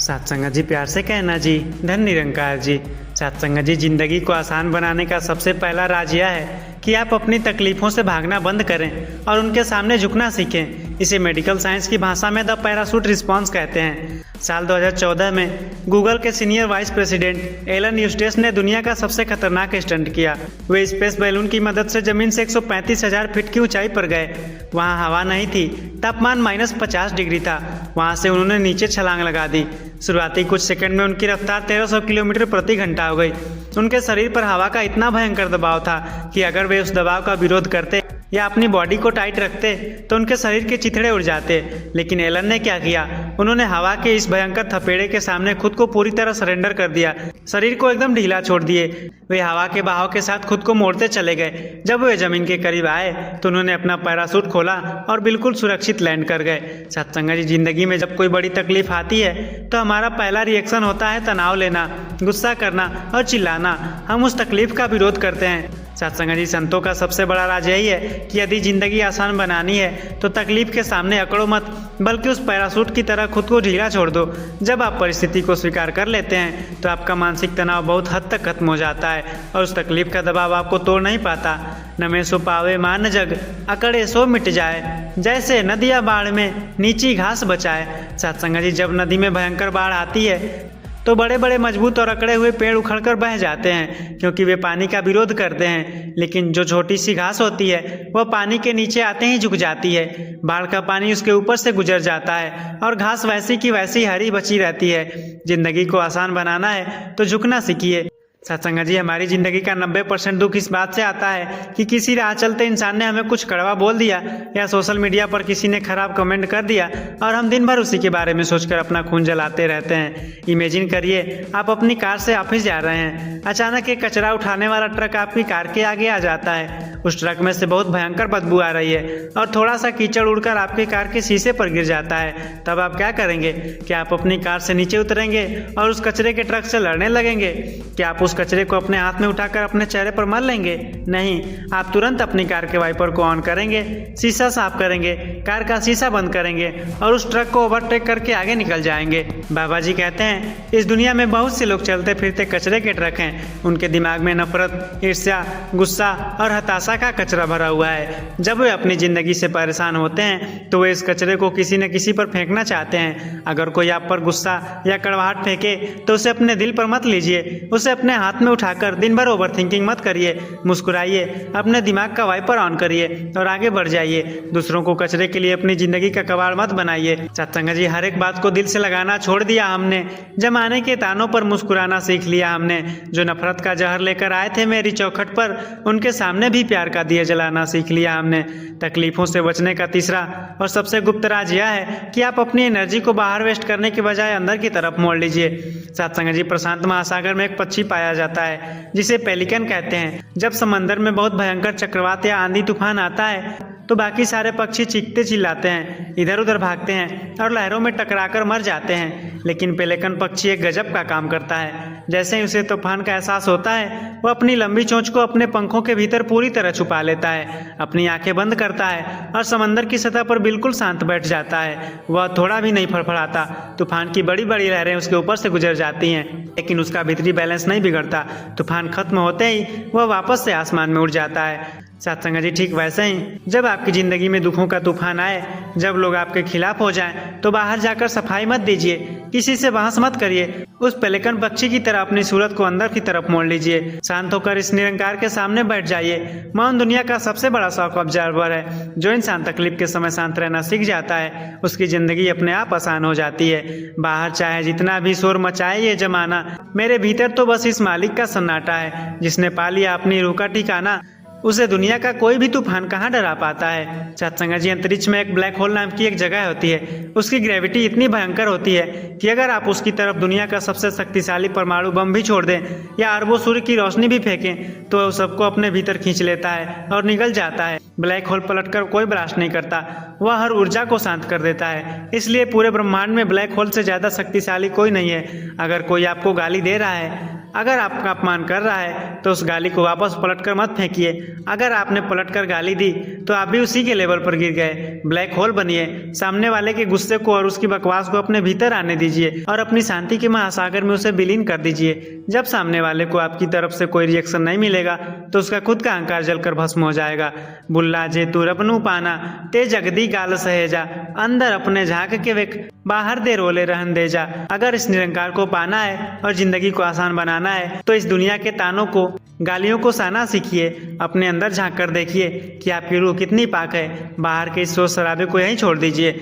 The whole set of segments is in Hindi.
सत्संग जी, प्यार से कहना जी, धन निरंकार जी। सत्संग जी, जिंदगी को आसान बनाने का सबसे पहला राज यह है कि आप अपनी तकलीफ़ों से भागना बंद करें और उनके सामने झुकना सीखें। इसे मेडिकल साइंस की भाषा में द पैराशूट रिस्पॉन्स कहते हैं। साल 2014 में गूगल के senior vice president Alan Eustace ने दुनिया का सबसे खतरनाक स्टंट किया। वे स्पेस बैलून की मदद से जमीन से 135,000 फीट की ऊंचाई पर गए। वहां हवा नहीं थी, तापमान -50 डिग्री था। वहां से उन्होंने नीचे छलांग लगा दी। शुरुआती कुछ सेकंड में उनकी रफ्तार 1300 किलोमीटर प्रति घंटा हो गई। उनके शरीर पर हवा का इतना भयंकर दबाव था कि अगर वे उस दबाव का विरोध करते या अपनी बॉडी को टाइट रखते तो उनके शरीर के चिथड़े उड़ जाते। लेकिन एलन ने क्या किया, उन्होंने हवा के इस भयंकर थपेड़े के सामने खुद को पूरी तरह सरेंडर कर दिया। शरीर को एकदम ढीला छोड़ दिए। वे हवा के बहाव के साथ खुद को मोड़ते चले गए। जब वे जमीन के करीब आए तो उन्होंने अपना पैराशूट खोला और बिल्कुल सुरक्षित लैंड कर गए। सत्संग जी, जिंदगी में जब कोई बड़ी तकलीफ आती है तो हमारा पहला रिएक्शन होता है तनाव लेना, गुस्सा करना और चिल्लाना। हम उस तकलीफ का विरोध करते हैं। सत्संग जी, संतों का सबसे बड़ा राज यही है कि यदि जिंदगी आसान बनानी है तो तकलीफ के सामने अकड़ो मत, बल्कि उस पैराशूट की तरह खुद को ढीला छोड़ दो। जब आप परिस्थिति को स्वीकार कर लेते हैं तो आपका मानसिक तनाव बहुत हद तक खत्म हो जाता है और उस तकलीफ का दबाव आपको तोड़ नहीं पाता। नमे सो पावे मान जग, अकड़े सो मिट जाए, जैसे नदिया बाढ़ में नीची घास बचाए। सत्संग जी, जब नदी में भयंकर बाढ़ आती है तो बड़े बड़े मजबूत और अकड़े हुए पेड़ उखड़कर बह जाते हैं क्योंकि वे पानी का विरोध करते हैं। लेकिन जो छोटी सी घास होती है वह पानी के नीचे आते ही झुक जाती है। बाढ़ का पानी उसके ऊपर से गुजर जाता है और घास वैसी की वैसी हरी बची रहती है। जिंदगी को आसान बनाना है तो झुकना सीखिए। सत्संग जी, हमारी ज़िंदगी का 90% दुख इस बात से आता है कि किसी राह चलते इंसान ने हमें कुछ कड़वा बोल दिया या सोशल मीडिया पर किसी ने खराब कमेंट कर दिया और हम दिन भर उसी के बारे में सोचकर अपना खून जलाते रहते हैं। इमेजिन करिए, आप अपनी कार से ऑफिस जा रहे हैं। अचानक एक कचरा उठाने वाला ट्रक आपकी कार के आगे आ जाता है। उस ट्रक में से बहुत भयंकर बदबू आ रही है और थोड़ा सा कीचड़ उड़कर आपकी कार के शीशे पर गिर जाता है। तब आप क्या करेंगे? क्या आप अपनी कार से नीचे उतरेंगे और उस कचरे के ट्रक से लड़ने लगेंगे? क्या आप उस कचरे को अपने हाथ में उठाकर अपने चेहरे पर मल लेंगे? नहीं, आप तुरंत अपनी कार के वाइपर को ऑन करेंगे, शीशा साफ करेंगे, कार का शीशा बंद करेंगे और उस ट्रक को ओवरटेक करके आगे निकल जाएंगे। बाबा जी कहते हैं, इस दुनिया में बहुत से लोग चलते फिरते कचरे के ट्रक हैं। उनके दिमाग में नफरत, ईर्ष्या, गुस्सा और हताशा का कचरा भरा हुआ है। जब वे अपनी जिंदगी से परेशान होते हैं तो वे इस कचरे को किसी न किसी पर फेंकना चाहते हैं। अगर कोई आप पर गुस्सा या कड़वाहट फेंके तो उसे अपने दिल पर मत लीजिए, उसे अपने हाथ में उठाकर दिन भर ओवर थिंकिंग मत करिए। मुस्कुराइए, अपने दिमाग का वाइपर ऑन करिए और आगे बढ़ जाइए। दूसरों को कचरे के लिए अपनी जिंदगी का कबाड़ मत बनाइए। सत्संग जी, हर एक बात को दिल से लगाना छोड़ दिया हमने। जमाने के तानों पर मुस्कुराना सीख लिया हमने। जो नफरत का जहर लेकर आए थे मेरी चौखट पर, उनके सामने भी प्यार का दिया जलाना सीख लिया हमने। तकलीफों से बचने का तीसरा और सबसे गुप्त राज यह है कि आप अपनी एनर्जी को बाहर वेस्ट करने के बजाय अंदर की तरफ मोड़ लीजिए। सत्संग जी, प्रशांत महासागर में एक पक्षी पाया जाता है जिसे पेलिकन कहते हैं। जब समंदर में बहुत भयंकर चक्रवात या आंधी तूफान आता है तो बाकी सारे पक्षी चीखते चिल्लाते हैं, इधर उधर भागते हैं और लहरों में टकराकर मर जाते हैं। लेकिन पेलिकन पक्षी एक गजब का काम करता है। जैसे ही उसे तूफान का एहसास होता है वह अपनी लंबी चोंच को अपने पंखों के भीतर पूरी तरह छुपा लेता है, अपनी आंखें बंद करता है और समंदर की सतह पर बिल्कुल शांत बैठ जाता है। वह थोड़ा भी नहीं फड़फड़ाता। तूफान की बड़ी बड़ी लहरें उसके ऊपर से गुजर जाती हैं लेकिन उसका भीतरी बैलेंस नहीं बिगड़ता। तूफान खत्म होते ही वह वापस से आसमान में उड़ जाता है। सत्संग जी, ठीक वैसे ही जब आपकी ज़िंदगी में दुखों का तूफान आए, जब लोग आपके खिलाफ हो जाएं, तो बाहर जाकर सफाई मत दीजिए, किसी से बहस मत करिए। उस पेलिकन पक्षी की तरह अपनी सूरत को अंदर की तरफ मोड़ लीजिए। शांत होकर इस निरंकार के सामने बैठ जाइए। मौन दुनिया का सबसे बड़ा शॉक ऑब्जर्वर है। जो इंसान तकलीफ के समय शांत रहना सीख जाता है उसकी ज़िंदगी अपने आप आसान हो जाती है। बाहर चाहे जितना भी शोर मचाए ये जमाना, मेरे भीतर तो बस इस मालिक का सन्नाटा है। जिसने पा लिया अपनी रूह का ठिकाना, उसे दुनिया का कोई भी तूफान कहाँ डरा पाता है। सत्संग जी, अंतरिक्ष में एक ब्लैक होल नाम की एक जगह होती है। उसकी ग्रेविटी इतनी भयंकर होती है कि अगर आप उसकी तरफ दुनिया का सबसे शक्तिशाली परमाणु बम भी छोड़ दें या अरबों सूर्य की रोशनी भी फेंकें तो वह सबको अपने भीतर खींच लेता है और निगल जाता है। ब्लैक होल पलटकर कोई ब्लास्ट नहीं करता, वह हर ऊर्जा को शांत कर देता है। इसलिए पूरे ब्रह्मांड में ब्लैक होल से ज़्यादा शक्तिशाली कोई नहीं है। अगर कोई आपको गाली दे रहा है अगर आपका अपमान कर रहा है तो उस गाली को वापस पलटकर मत फेंकिए। अगर आपने पलटकर गाली दी तो आप भी उसी के लेवल पर गिर गए। ब्लैक होल बनिए, सामने वाले के गुस्से को और उसकी बकवास को अपने भीतर आने दीजिए और अपनी शांति के महासागर में उसे विलीन कर दीजिए। जब सामने वाले को आपकी तरफ से कोई रिएक्शन नहीं मिलेगा तो उसका खुद का अहंकार जलकर भस्म हो जाएगा। बुल्ला जे तू रबनू पाना ते जगदी गाल सहेजा, अंदर अपने झांक के वेक बाहर दे रोले रहन दे जा। अगर इस निरंकार को पाना है और जिंदगी को आसान बनाना है तो इस दुनिया के तानों को, गालियों को सहना सीखिए। अपने अंदर झांक कर देखिए कि आपकी रूह कितनी पाक है। बाहर के इस शोर शराबे को यहीं छोड़ दीजिए।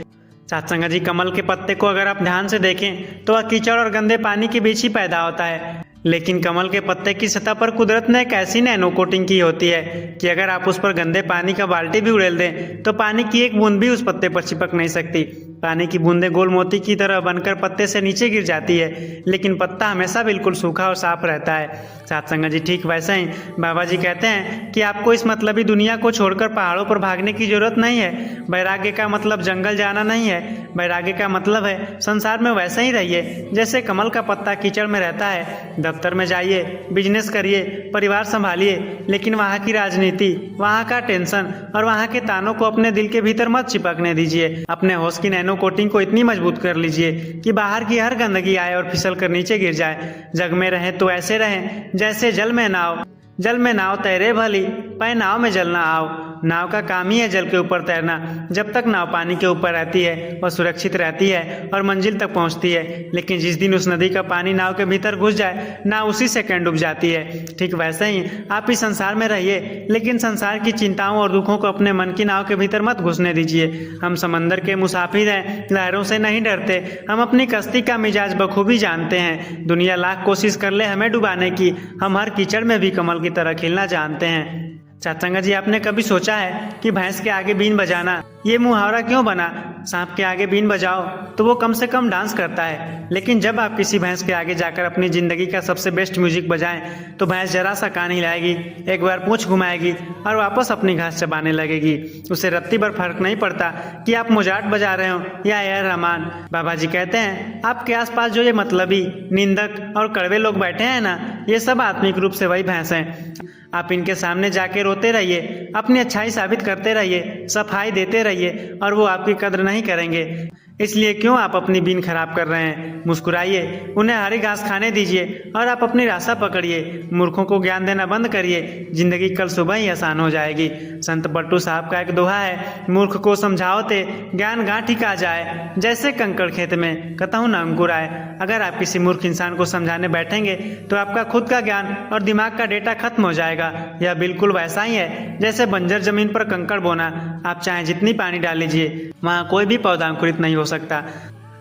सत्संग जी, कमल के पत्ते को अगर आप ध्यान से देखें तो वह कीचड़ और गंदे पानी के बीच ही पैदा होता है, लेकिन कमल के पत्ते की सतह पर कुदरत ने एक ऐसी नैनो कोटिंग की होती है कि अगर आप उस पर गंदे पानी का बाल्टी भी उड़ेल दें तो पानी की एक बूंद भी उस पत्ते पर चिपक नहीं सकती। पानी की बूंदें गोल मोती की तरह बनकर पत्ते से नीचे गिर जाती है, लेकिन पत्ता हमेशा बिल्कुल सूखा और साफ रहता है। सत्संग जी, ठीक वैसे ही बाबा जी कहते हैं कि आपको इस मतलबी दुनिया को छोड़कर पहाड़ों पर भागने की जरूरत नहीं है। वैराग्य का मतलब जंगल जाना नहीं है। वैराग्य का मतलब है संसार में वैसे ही रहिए जैसे कमल का पत्ता कीचड़ में रहता है। दफ्तर में जाइए, बिजनेस करिए, परिवार संभालिए, लेकिन वहाँ की राजनीति, वहाँ का टेंशन और वहाँ के तानों को अपने दिल के भीतर मत चिपकने दीजिए। अपने होश की नैनो कोटिंग को इतनी मजबूत कर लीजिए कि बाहर की हर गंदगी आए और फिसल कर नीचे गिर जाए। जग में रहें तो ऐसे रहें जैसे जल में नाव, जल में नाव तैरे भली पै नाव में जल ना आओ। नाव का काम ही है जल के ऊपर तैरना। जब तक नाव पानी के ऊपर रहती है वह सुरक्षित रहती है और मंजिल तक पहुंचती है, लेकिन जिस दिन उस नदी का पानी नाव के भीतर घुस जाए, नाव उसी सेकंड डूब जाती है। ठीक वैसे ही आप इस संसार में रहिए, लेकिन संसार की चिंताओं और दुखों को अपने मन की नाव के भीतर मत घुसने दीजिए। हम समंदर के मुसाफिर हैं, लहरों से नहीं डरते। हम अपनी कश्ती का मिजाज बखूबी जानते हैं। दुनिया लाख कोशिश कर ले हमें डुबाने की, हम हर कीचड़ में भी कमल की तरह खिलना जानते हैं। सत्संग जी, आपने कभी सोचा है कि भैंस के आगे बीन बजाना ये मुहावरा क्यों बना? सांप के आगे बीन बजाओ तो वो कम से कम डांस करता है, लेकिन जब आप किसी भैंस के आगे जाकर अपनी जिंदगी का सबसे बेस्ट म्यूजिक बजाएं तो भैंस जरा सा कान हिलाएगी, एक बार पूंछ घुमाएगी और वापस अपनी घास चबाने लगेगी। उसे रत्ती भर फर्क नहीं पड़ता कि आप मोजार्ट बजा रहे हो या ए आर रहमान। बाबा जी कहते हैं आपके आसपास जो ये मतलबी, निंदक और कड़वे लोग बैठे हैं ना, ये सब आत्मिक रूप से वही भैंस हैं। आप इनके सामने जाके रोते रहिए, अपनी अच्छाई साबित करते रहिए, सफाई देते रहिए और वो आपकी कद्र नहीं करेंगे। इसलिए क्यों आप अपनी बीन खराब कर रहे हैं? मुस्कुराइए, उन्हें हरी घास खाने दीजिए और आप अपनी रास्ता पकड़िए। मूर्खों को ज्ञान देना बंद करिए, जिंदगी कल सुबह ही आसान हो जाएगी। संत पट्टू साहब का एक दोहा है, मूर्ख को समझाओ ते ज्ञान गांठ ही आ जाए, जैसे कंकड़ खेत में कतहु न अंकुर आए। अगर आप किसी मूर्ख इंसान को समझाने बैठेंगे तो आपका खुद का ज्ञान और दिमाग का डेटा खत्म हो जाएगा। यह बिल्कुल वैसा ही है जैसे बंजर जमीन पर कंकड़ बोना। आप चाहे जितनी पानी डाल लीजिए, वहाँ कोई भी पौधा अंकुरित नहीं हो सकता।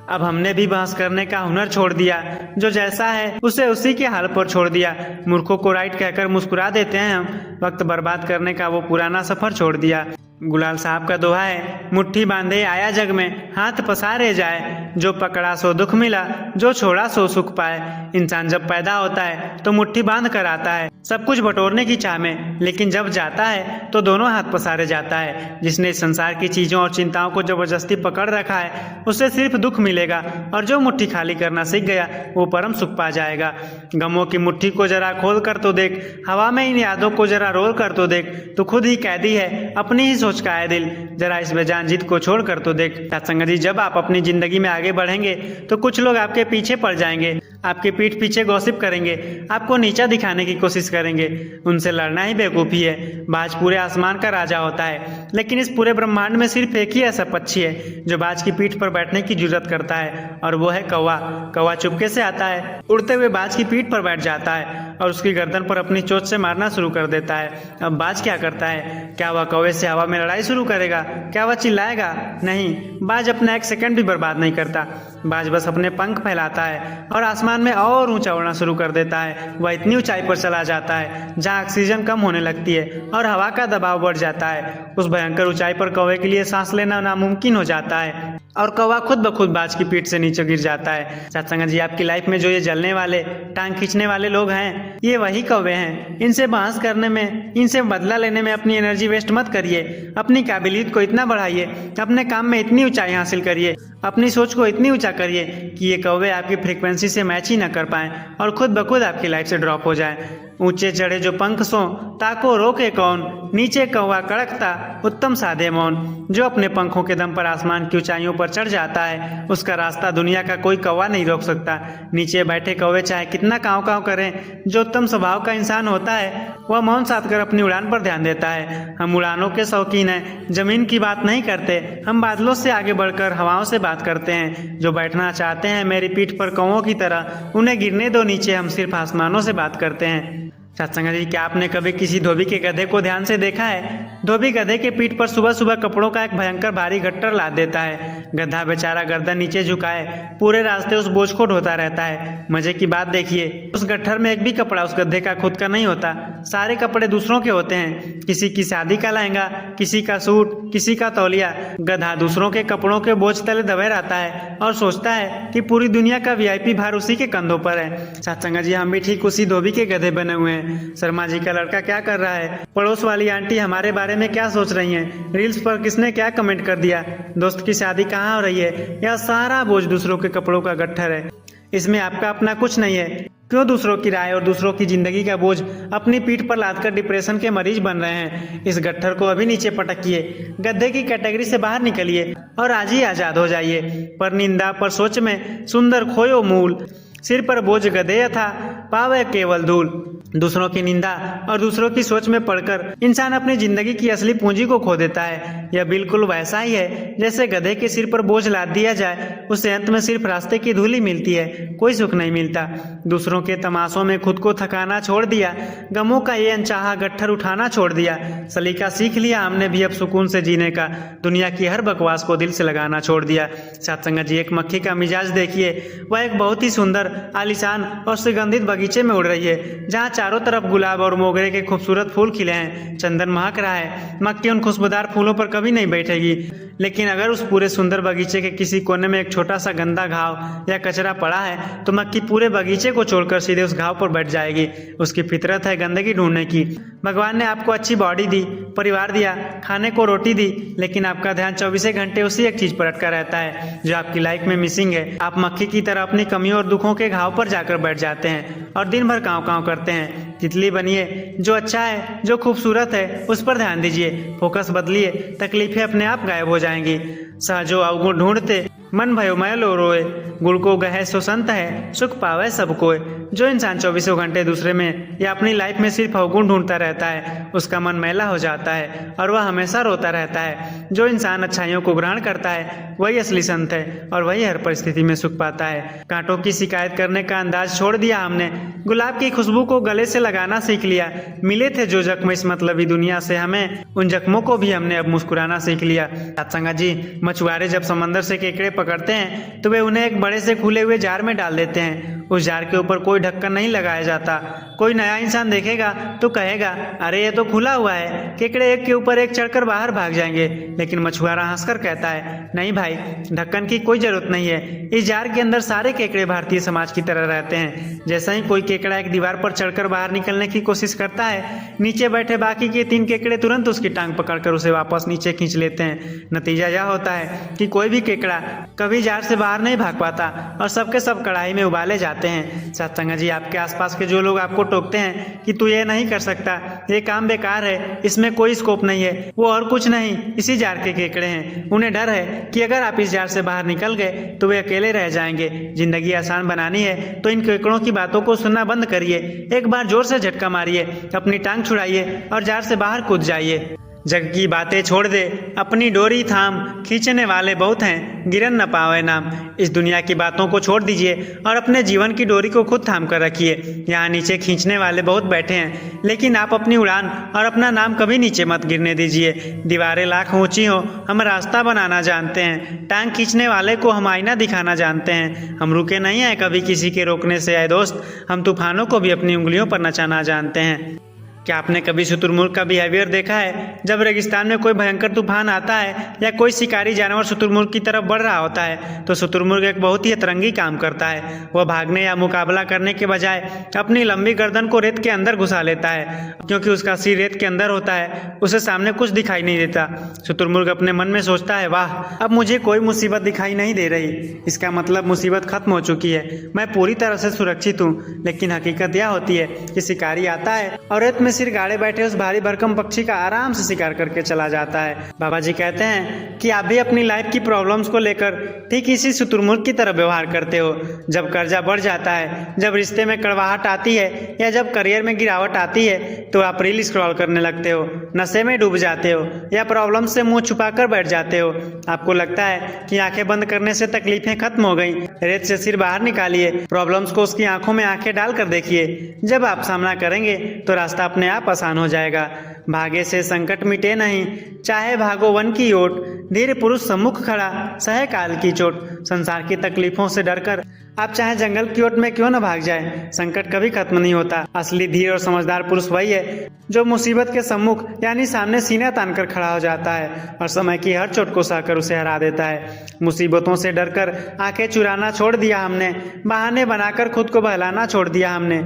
अब हमने भी बहस करने का हुनर छोड़ दिया, जो जैसा है उसे उसी के हाल पर छोड़ दिया। मूर्खों को राइट कहकर मुस्कुरा देते हैं हम, वक्त बर्बाद करने का वो पुराना सफर छोड़ दिया। गुलाल साहब का दोहा है, मुट्ठी बांधे आया जग में, हाथ पसारे जाए, जो पकड़ा सो दुख मिला, जो छोड़ा सो सुख पाए। इंसान जब पैदा होता है तो मुट्ठी बांध कर आता है, सब कुछ बटोरने की चाह में, लेकिन जब जाता है तो दोनों हाथ पसारे जाता है। जिसने इस संसार की चीजों और चिंताओं को जबरदस्ती पकड़ रखा है उसे सिर्फ दुख मिलेगा, और जो मुट्ठी खाली करना सीख गया वो परम सुख पा जाएगा। गमों की मुट्ठी को जरा खोल कर तो देख, हवा में इन यादों को जरा रोल कर तो देख, तू खुद ही कैदी है अपनी ही सोच का है दिल, जरा इस बेजान जिद को छोड़ कर तो देख। सत्संग जी, जब आप अपनी जिंदगी में आगे बढ़ेंगे तो कुछ लोग आपके पीछे पड़ जाएंगे, आपके पीठ पीछे गॉसिप करेंगे, आपको नीचा दिखाने की कोशिश करेंगे। उनसे लड़ना ही बेवकूफ़ी है। बाज पूरे आसमान का राजा होता है, लेकिन इस पूरे ब्रह्मांड में सिर्फ एक ही ऐसा पक्षी है जो बाज की पीठ पर बैठने की जुर्रत करता है, और वो है कौवा। कौवा चुपके से आता है, उड़ते हुए बाज की पीठ पर बैठ जाता है और उसकी गर्दन पर अपनी चोंच से मारना शुरू कर देता है। अब बाज क्या करता है? क्या वह कौवे से हवा में लड़ाई शुरू करेगा? क्या वह चिल्लाएगा? नहीं, बाज अपना एक सेकंड भी बर्बाद नहीं करता। बाज बस अपने पंख फैलाता है और आसमान में और ऊंचा उड़ना शुरू कर देता है। वह इतनी ऊंचाई पर चला जाता है जहां ऑक्सीजन कम होने लगती है और हवा का दबाव बढ़ जाता है। उस भयंकर ऊंचाई पर कौवे के लिए सांस लेना नामुमकिन हो जाता है और कौवा खुद ब खुद बाज की पीठ से नीचे गिर जाता है। सत्संग जी, आपकी लाइफ में जो ये जलने वाले, टांग खींचने वाले लोग हैं, ये वही कौवे हैं। इनसे बहस करने में, इनसे बदला लेने में अपनी एनर्जी वेस्ट मत करिए। अपनी काबिलियत को इतना बढ़ाइए, अपने काम में इतनी ऊंचाई हासिल करिए अपनी सोच को इतनी ऊंचा करिए कि ये कौवे आपकी फ्रीक्वेंसी से मैच ही ना कर पाएं और खुद ब खुद आपकी लाइफ से ड्रॉप हो जाए। ऊंचे चढ़े जो पंख सों ताको रोके कौन, नीचे कौवा कड़कता उत्तम साधे मौन। जो अपने पंखों के दम पर आसमान की ऊंचाइयों पर चढ़ जाता है उसका रास्ता दुनिया का कोई कौवा नहीं रोक सकता। नीचे बैठे कौवे चाहे कितना काँव काँव करें, जो उत्तम स्वभाव का इंसान होता है वह मौन साध कर अपनी उड़ान पर ध्यान देता है। हम उड़ानों के शौकीन हैं, जमीन की बात नहीं करते, हम बादलों से आगे बढ़कर हवाओं से बात करते हैं। जो बैठना चाहते हैं मेरी पीठ पर कौवों की तरह, उन्हें गिरने दो नीचे, हम सिर्फ आसमानों से बात करते हैं। सत्संग जी, क्या आपने कभी किसी धोबी के गधे को ध्यान से देखा है? धोबी गधे के पीठ पर सुबह सुबह कपड़ों का एक भयंकर भारी गट्टर लाद देता है। गधा बेचारा गर्दन नीचे झुकाए पूरे रास्ते उस बोझ को ढोता रहता है। मजे की बात देखिए, उस गट्ठर में एक भी कपड़ा उस गधे का खुद का नहीं होता, सारे कपड़े दूसरों के होते हैं। किसी की शादी का लहंगा, किसी का सूट, किसी का तौलिया। गधा दूसरों के कपड़ों के बोझ तले दबे रहता है और सोचता है कि पूरी दुनिया का वीआईपी भार उसी के कंधों पर है। सत्संग जी, हम भी ठीक उसी धोबी के गधे बने हुए हैं। शर्मा जी का लड़का क्या कर रहा है? पड़ोस वाली आंटी हमारे बारे में क्या सोच रही हैं? रील्स पर किसने क्या कमेंट कर दिया? दोस्त की शादी कहाँ हो रही है? यह सारा बोझ दूसरों के कपड़ों का गट्ठर है, इसमें आपका अपना कुछ नहीं है। क्यों दूसरों की राय और दूसरों की जिंदगी का बोझ अपनी पीठ पर लादकर डिप्रेशन के मरीज बन रहे हैं? इस गट्ठर को अभी नीचे पटकिए, गद्दे की कैटेगरी से बाहर निकलिए और आज ही आजाद हो जाइए। पर निंदा पर सोच में सुंदर खोयो मूल, सिर पर बोझ गधे था पावे केवल धूल। दूसरों की निंदा और दूसरों की सोच में पड़कर इंसान अपनी जिंदगी की असली पूंजी को खो देता है। यह बिल्कुल वैसा ही है जैसे गधे के सिर पर बोझ लाद दिया जाए, उसे अंत में सिर्फ रास्ते की धूल ही मिलती है, कोई सुख नहीं मिलता। दूसरों के तमाशों में खुद को थकाना छोड़ दिया, गमों का ये अनचाहा गट्ठर उठाना छोड़ दिया। सलीका सीख लिया हमने भी अब सुकून से जीने का, दुनिया की हर बकवास को दिल से लगाना छोड़ दिया। सत्संग जी, एक मक्खी का मिजाज देखिए, वह एक बहुत ही सुंदर, आलीशान और सुगंधित बगीचे में उड़ रही है जहाँ चारों तरफ गुलाब और मोगरे के खूबसूरत फूल खिले हैं, चंदन महक रहा है। मक्खी उन खुशबूदार फूलों पर कभी नहीं बैठेगी, लेकिन अगर उस पूरे सुंदर बगीचे के किसी कोने में एक छोटा सा गंदा घाव या कचरा पड़ा है तो मक्खी पूरे बगीचे को छोड़कर सीधे उस घाव पर बैठ जाएगी। उसकी फितरत है गंदगी ढूंढने की। भगवान ने आपको अच्छी बॉडी दी, परिवार दिया, खाने को रोटी दी, लेकिन आपका ध्यान 24 घंटे उसी एक चीज पर अटका रहता है जो आपकी लाइफ में मिसिंग है। आप मक्खी की तरह अपनी कमियों और दुखों के घाव पर जाकर बैठ जाते हैं और दिन भर काँव काँव करते हैं। तितली बनिए, जो अच्छा है, जो खूबसूरत है उस पर ध्यान दीजिए, फोकस बदलिए, तकलीफें अपने आप गायब हो जाएंगी। सहजो अवगुण ढूंढते मन भयो मैलो रोए, गुण को गहे सो संत है, सुख पावे सब कोय। जो इंसान 24 घंटे दूसरे में या अपनी लाइफ में सिर्फ अवगुण ढूंढता रहता है उसका मन मैला हो जाता है और वह हमेशा रोता रहता है। जो इंसान अच्छाइयों को ग्रहण करता है वही असली संत है और वही हर परिस्थिति में सुख पाता है। कांटों की शिकायत करने का अंदाज छोड़ दिया हमने, गुलाब की खुशबू को गले से लगाना सीख लिया। मिले थे जो जख्म इस मतलबी दुनिया से हमें, उन जख्मों को भी हमने अब मुस्कुराना सीख लिया। सत्संग जी, मछुआरे जब समंदर से केकड़े पकड़ते हैं तो वे उन्हें एक बड़े से खुले हुए जार में डाल देते हैं। उस जार के ऊपर कोई ढक्कन नहीं लगाया जाता। कोई नया इंसान देखेगा तो कहेगा, अरे ये तो खुला हुआ है, केकड़े एक के ऊपर एक चढ़कर बाहर भाग जाएंगे। लेकिन मछुआरा हंसकर कहता है, नहीं भाई, ढक्कन की कोई जरूरत नहीं है। इस जार के अंदर सारे केकड़े भारतीय समाज की तरह रहते हैं। जैसा ही कोई केकड़ा एक दीवार पर चढ़कर बाहर निकलने की कोशिश करता है, नीचे बैठे बाकी के 3 केकड़े तुरंत उसकी टांग पकड़कर उसे वापस नीचे खींच लेते हैं। नतीजा यह होता है कि कोई भी केकड़ा कभी जार से बाहर नहीं भाग पाता और सबके सब कढ़ाई में उबाले जाते हैं। सत्संग जी, आपके आसपास के जो लोग आपको टोकते हैं कि तू ये नहीं कर सकता, ये काम बेकार है, इसमें कोई स्कोप नहीं है, वो और कुछ नहीं, इसी जार के केकड़े हैं। उन्हें डर है कि अगर आप इस जार से बाहर निकल गए तो वे अकेले रह जाएंगे। जिंदगी आसान बनानी है तो इन केकड़ों की बातों को सुनना बंद करिए, एक बार जोर से झटका मारिए, अपनी टांग छुड़ाइए और जार से बाहर कूद जाइए। जग की बातें छोड़ दे, अपनी डोरी थाम, खींचने वाले बहुत हैं, गिरन न पावे नाम। इस दुनिया की बातों को छोड़ दीजिए और अपने जीवन की डोरी को खुद थाम कर रखिए। यहाँ नीचे खींचने वाले बहुत बैठे हैं, लेकिन आप अपनी उड़ान और अपना नाम कभी नीचे मत गिरने दीजिए। दीवारें लाख ऊंची हो, हम रास्ता बनाना जानते हैं, टांग खींचने वाले को हम आईना दिखाना जानते हैं। हम रुके नहीं हैं कभी किसी के रोकने से, आए दोस्त, हम तूफानों को भी अपनी उंगलियों पर नचाना जानते हैं। क्या आपने कभी शुतुरमुर्ग का बिहेवियर देखा है? जब रेगिस्तान में कोई भयंकर तूफान आता है या कोई शिकारी जानवर शुतुरमुर्ग की तरफ बढ़ रहा होता है तो शुतुरमुर्ग एक बहुत ही अतरंगी काम करता है। वह भागने या मुकाबला करने के बजाय अपनी लंबी गर्दन को रेत के अंदर घुसा लेता है। क्योंकि उसका सिर रेत के अंदर होता है, उसे सामने कुछ दिखाई नहीं देता। शुतुरमुर्ग अपने मन में सोचता है, वाह, अब मुझे कोई मुसीबत दिखाई नहीं दे रही। इसका मतलब मुसीबत खत्म हो चुकी है, मैं पूरी तरह से सुरक्षित हूँ। लेकिन हकीकत यह होती है कि शिकारी आता है और रेत में सिर गाड़े बैठे उस भारी भरकम पक्षी का आराम से शिकार करके चला जाता है। बाबा जी कहते हैं कि आप भी अपनी लाइफ की प्रॉब्लम्स को लेकर ठीक इसी शुतुरमुर्ग की तरह व्यवहार करते हो। जब कर्जा बढ़ जाता है, जब रिश्ते में कड़वाहट आती है या जब करियर में गिरावट आती है तो आप रील स्क्रॉल करने लगते हो, नशे में डूब जाते हो या प्रॉब्लम से मुंह छुपाकर बैठ जाते हो। आपको लगता है कि आंखें बंद करने से तकलीफें खत्म हो गई। रेत से सिर बाहर निकालिए, प्रॉब्लम्स को उसकी आंखों में आंखें डालकर देखिए। जब आप सामना करेंगे तो रास्ता अपने आप आसान हो जाएगा। भागे से संकट मिटे नहीं, चाहे भागो वन की ओट। धीर पुरुष सम्मुख खड़ा, सहे काल की चोट। संसार की तकलीफों से डरकर आप चाहे जंगल की ओट में क्यों न भाग जाए, संकट कभी खत्म नहीं होता। असली धीर और समझदार पुरुष वही है जो मुसीबत के सम्मुख यानी सामने सीना तानकर खड़ा हो जाता है और समय की हर चोट को सहकर उसे हरा देता है। मुसीबतों से डरकर आंखें चुराना छोड़ दिया हमने, बहाने बनाकर खुद को बहलाना छोड़ दिया हमने।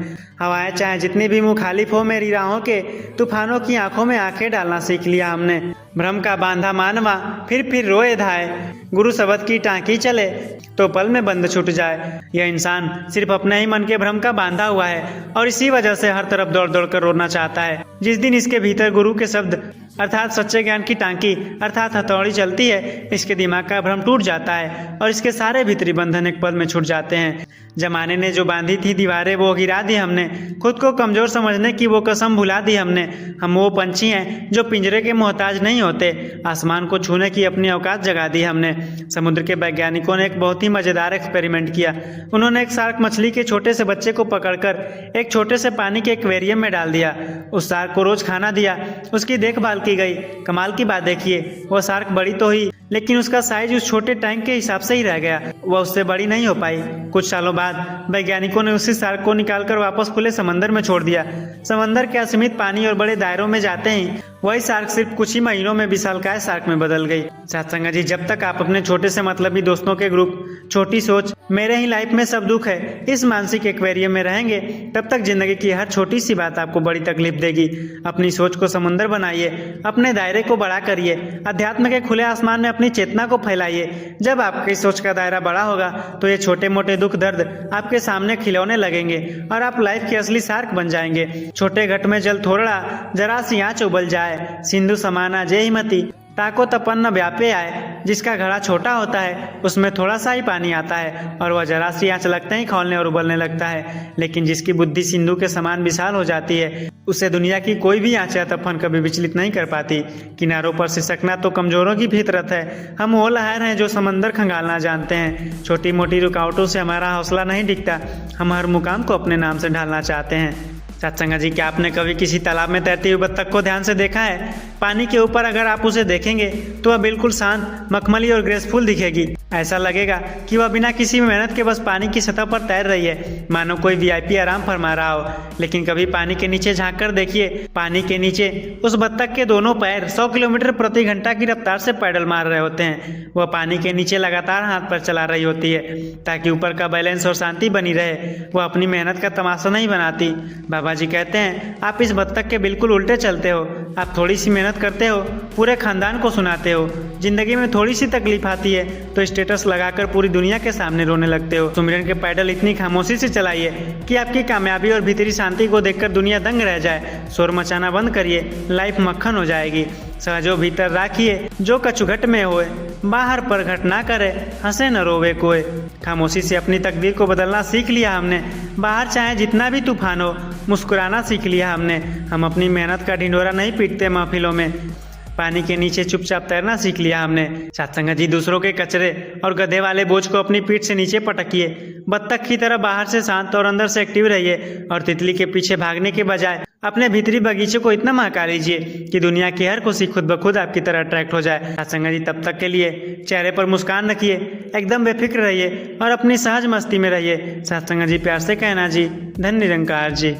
हवाएं चाहे जितनी भी मुखालिफ हो मेरी राहों के, तूफानों की आंखों में आंखें डालना सीख लिया हमने। भ्रम का बांधा मानवा फिर रोए धाए, गुरु शब्द की टांकी चले तो पल में बंद छूट जाए। यह इंसान सिर्फ अपने ही मन के भ्रम का बांधा हुआ है और इसी वजह से हर तरफ दौड़ दौड़ कर रोना चाहता है। जिस दिन इसके भीतर गुरु के शब्द अर्थात सच्चे ज्ञान की टांकी अर्थात हथौड़ी चलती है, इसके दिमाग का भ्रम टूट जाता है और इसके सारे भीतरी बंधन एक पल में छूट जाते हैं। जमाने ने जो बांधी थी दीवारें वो गिरा दी हमने, खुद को कमजोर समझने की वो कसम भुला दी हमने। हम वो पंछी हैं जो पिंजरे के मोहताज नहीं होते, आसमान को छूने की अपनी औकात जगा दी हमने। समुद्र के वैज्ञानिकों ने एक बहुत ही मजेदार एक्सपेरिमेंट किया। उन्होंने एक शार्क मछली के छोटे से बच्चे को पकड़कर एक छोटे से पानी के एक्वेरियम में डाल दिया। उस शार्क को रोज खाना दिया, उसकी देखभाल की गई। कमाल की बात देखिए, वह शार्क बड़ी तो हुई लेकिन उसका साइज उस छोटे टैंक के हिसाब से ही रह गया, वह उससे बड़ी नहीं हो पाई। कुछ सालों बाद वैज्ञानिकों ने उसी शार्क को निकालकर वापस खुले समंदर में छोड़ दिया। समंदर के असीमित पानी और बड़े दायरों में जाते ही वही शार्क सिर्फ कुछ ही महीनों में विशालकाय शार्क में बदल गई। सत्संग जी, जब तक आप अपने छोटे से मतलबी दोस्तों के ग्रुप, छोटी सोच, मेरे ही लाइफ में सब दुख है, इस मानसिक एक्वेरियम में रहेंगे, तब तक जिंदगी की हर छोटी सी बात आपको बड़ी तकलीफ देगी। अपनी सोच को समुंदर बनाइए, अपने दायरे को बड़ा करिए, अध्यात्म के खुले आसमान में अपनी चेतना को फैलाइए। जब आपकी सोच का दायरा बड़ा होगा तो ये छोटे मोटे दुख दर्द आपके सामने खिलौने लगेंगे और आप लाइफ के असली शार्क बन जाएंगे। छोटे घट में जल थोड़ा, जरा सी आंच उबल जाए, सिंधु समाना जय हिमती, ताको तपन्न व्यापे आए। जिसका घड़ा छोटा होता है उसमें थोड़ा सा ही पानी आता है और वह जरा सी आंच लगते ही खौलने और उबलने लगता है। लेकिन जिसकी बुद्धि सिंधु के समान विशाल हो जाती है उसे दुनिया की कोई भी आंच या तूफान कभी विचलित नहीं कर पाती। किनारों पर सिसकना तो कमजोरों की फितरत है। हम वो लहर हैं जो समंदर खंगालना जानते हैं। छोटी मोटी रुकावटों से हमारा हौसला नहीं दिखता, हम हर मुकाम को अपने नाम से ढालना चाहते हैं। सत्संग जी, क्या आपने कभी किसी तालाब में तैरती हुई बत्तख को ध्यान से देखा है? पानी के ऊपर अगर आप उसे देखेंगे तो वह बिल्कुल शांत, मखमली और ग्रेसफुल दिखेगी। ऐसा लगेगा कि वह बिना किसी मेहनत के बस पानी की सतह पर तैर रही है, मानो कोई वीआईपी आराम फरमा रहा हो। लेकिन कभी पानी के नीचे झांक कर देखिए, पानी के नीचे उस बत्तख के दोनों पैर 100 किलोमीटर प्रति घंटा की रफ्तार से पैडल मार रहे होते हैं। वह पानी के नीचे लगातार हाथ पर चला रही होती है ताकि ऊपर का बैलेंस और शांति बनी रहे। वह अपनी मेहनत का तमाशा नहीं बनाती। बाबा जी कहते हैं आप इस बत्तख के बिल्कुल उल्टे चलते हो। आप थोड़ी सी मेहनत करते हो, पूरे खानदान को सुनाते हो। जिंदगी में थोड़ी सी तकलीफ आती है तो स्टेटस लगाकर पूरी दुनिया के सामने रोने लगते हो। सुमिरन के पैडल इतनी खामोशी से चलाइए कि आपकी कामयाबी और भीतरी शांति को देखकर दुनिया दंग रह जाए। शोर मचाना बंद करिए, लाइफ मक्खन हो जाएगी। सहजो भीतर राखिए, जो कछुघट में होए, बाहर पर घट ना करे, हंसे न रोवे कोई। खामोशी से अपनी तकदीर को बदलना सीख लिया हमने। बाहर चाहे जितना भी तूफान हो, मुस्कुराना सीख लिया हमने। हम अपनी मेहनत का ढिंढोरा नहीं पीटते महफिलों में, पानी के नीचे चुपचाप तैरना सीख लिया हमने। सत्संग जी, दूसरों के कचरे और गधे वाले बोझ को अपनी पीठ से नीचे पटकिए। बत्तख की तरह बाहर से शांत और अंदर से एक्टिव रहिए और तितली के पीछे भागने के बजाय अपने भीतरी बगीचे को इतना महका लीजिए कि दुनिया की हर खुशी खुद ब खुद आपकी तरह अट्रैक्ट हो जाए। सत्संग जी, तब तक के लिए चेहरे पर मुस्कान रखिए, एकदम बेफिक्र रहिए और अपनी सहज मस्ती में रहिए। सत्संग जी, प्यार से कहना जी, धन्य निरंकार जी।